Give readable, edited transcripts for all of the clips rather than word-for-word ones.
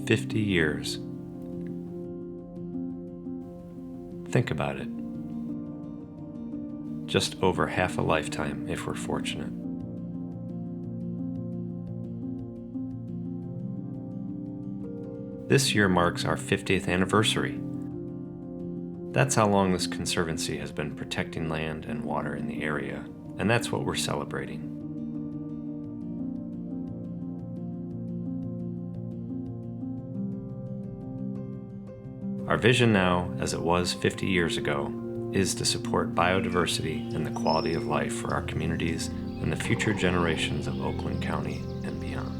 50 years. Think about it. Just over half a lifetime if we're fortunate. This year marks our 50th anniversary. That's how long this conservancy has been protecting land and water in the area, and that's what we're celebrating. Our vision now, as it was 50 years ago, is to support biodiversity and the quality of life for our communities and the future generations of Oakland County and beyond.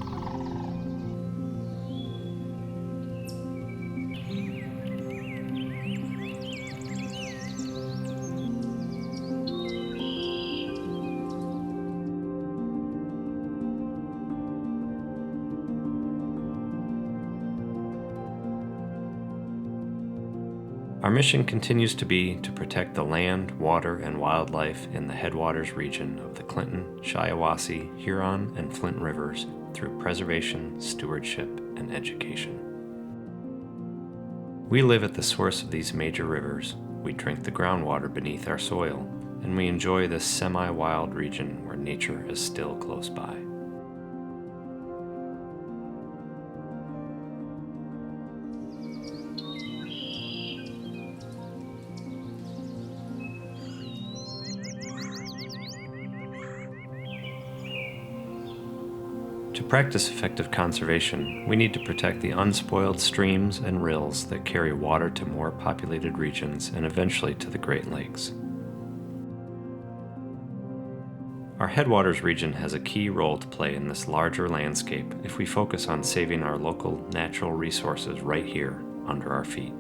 Our mission continues to be to protect the land, water, and wildlife in the Headwaters region of the Clinton, Shiawassee, Huron, and Flint rivers through preservation, stewardship, and education. We live at the source of these major rivers, we drink the groundwater beneath our soil, and we enjoy this semi-wild region where nature is still close by. To practice effective conservation, we need to protect the unspoiled streams and rills that carry water to more populated regions and eventually to the Great Lakes. Our Headwaters region has a key role to play in this larger landscape if we focus on saving our local natural resources right here under our feet.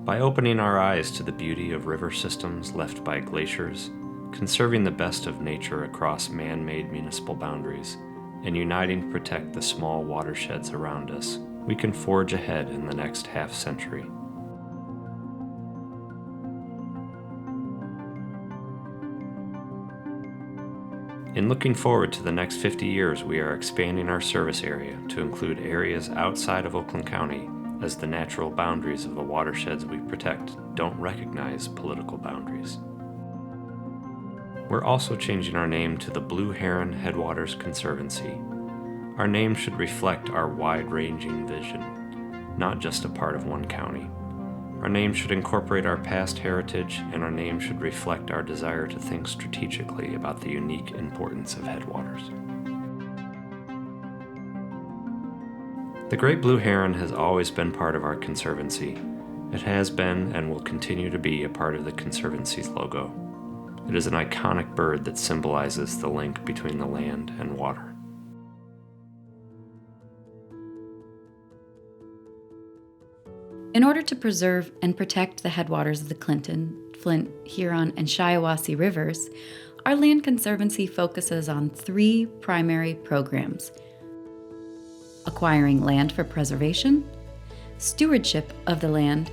By opening our eyes to the beauty of river systems left by glaciers, conserving the best of nature across man-made municipal boundaries, and uniting to protect the small watersheds around us, we can forge ahead in the next half-century. In looking forward to the next 50 years, we are expanding our service area to include areas outside of Oakland County, as the natural boundaries of the watersheds we protect don't recognize political boundaries. We're also changing our name to the Blue Heron Headwaters Conservancy. Our name should reflect our wide-ranging vision, not just a part of one county. Our name should incorporate our past heritage, and our name should reflect our desire to think strategically about the unique importance of headwaters. The Great Blue Heron has always been part of our Conservancy. It has been and will continue to be a part of the Conservancy's logo. It is an iconic bird that symbolizes the link between the land and water. In order to preserve and protect the headwaters of the Clinton, Flint, Huron, and Shiawassee rivers, our Land Conservancy focuses on 3 primary programs: acquiring land for preservation, stewardship of the land,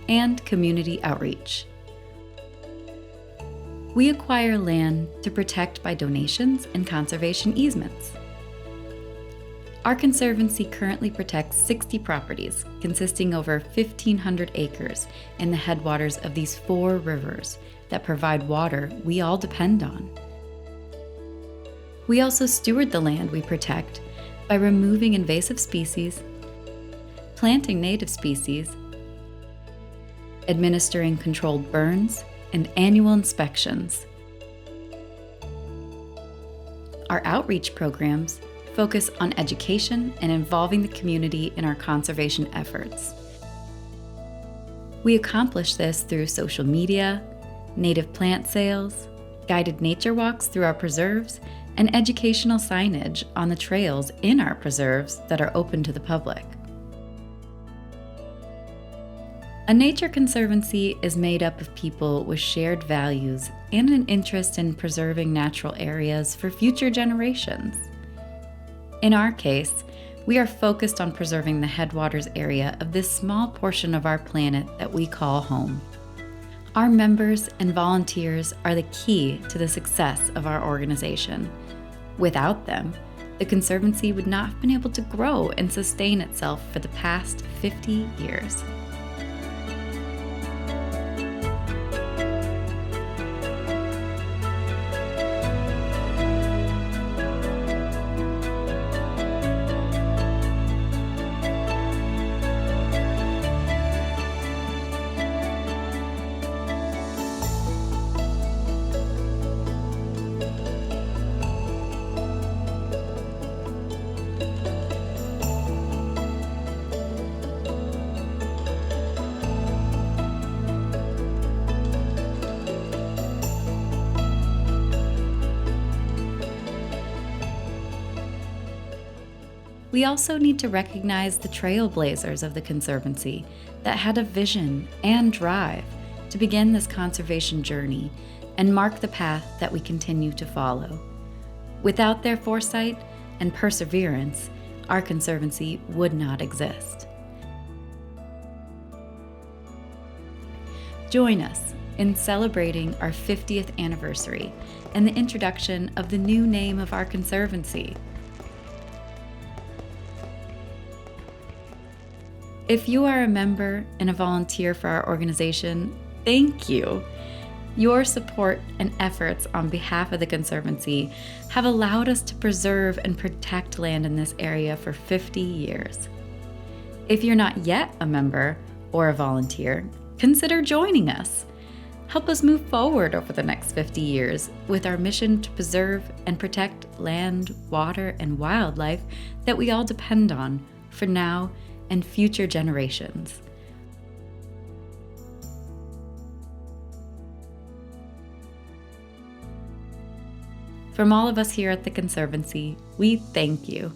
and community outreach. We acquire land to protect by donations and conservation easements. Our Conservancy currently protects 60 properties, consisting over 1,500 acres in the headwaters of these 4 rivers that provide water we all depend on. We also steward the land we protect by removing invasive species, planting native species, administering controlled burns, and annual inspections. Our outreach programs focus on education and involving the community in our conservation efforts. We accomplish this through social media, native plant sales, guided nature walks through our preserves, and educational signage on the trails in our preserves that are open to the public. A nature conservancy is made up of people with shared values and an interest in preserving natural areas for future generations. In our case, we are focused on preserving the headwaters area of this small portion of our planet that we call home. Our members and volunteers are the key to the success of our organization. Without them, the Conservancy would not have been able to grow and sustain itself for the past 50 years. We also need to recognize the trailblazers of the Conservancy that had a vision and drive to begin this conservation journey and mark the path that we continue to follow. Without their foresight and perseverance, our Conservancy would not exist. Join us in celebrating our 50th anniversary and the introduction of the new name of our Conservancy. If you are a member and a volunteer for our organization, thank you. Your support and efforts on behalf of the Conservancy have allowed us to preserve and protect land in this area for 50 years. If you're not yet a member or a volunteer, consider joining us. Help us move forward over the next 50 years with our mission to preserve and protect land, water, and wildlife that we all depend on for now and future generations. From all of us here at the Conservancy, we thank you.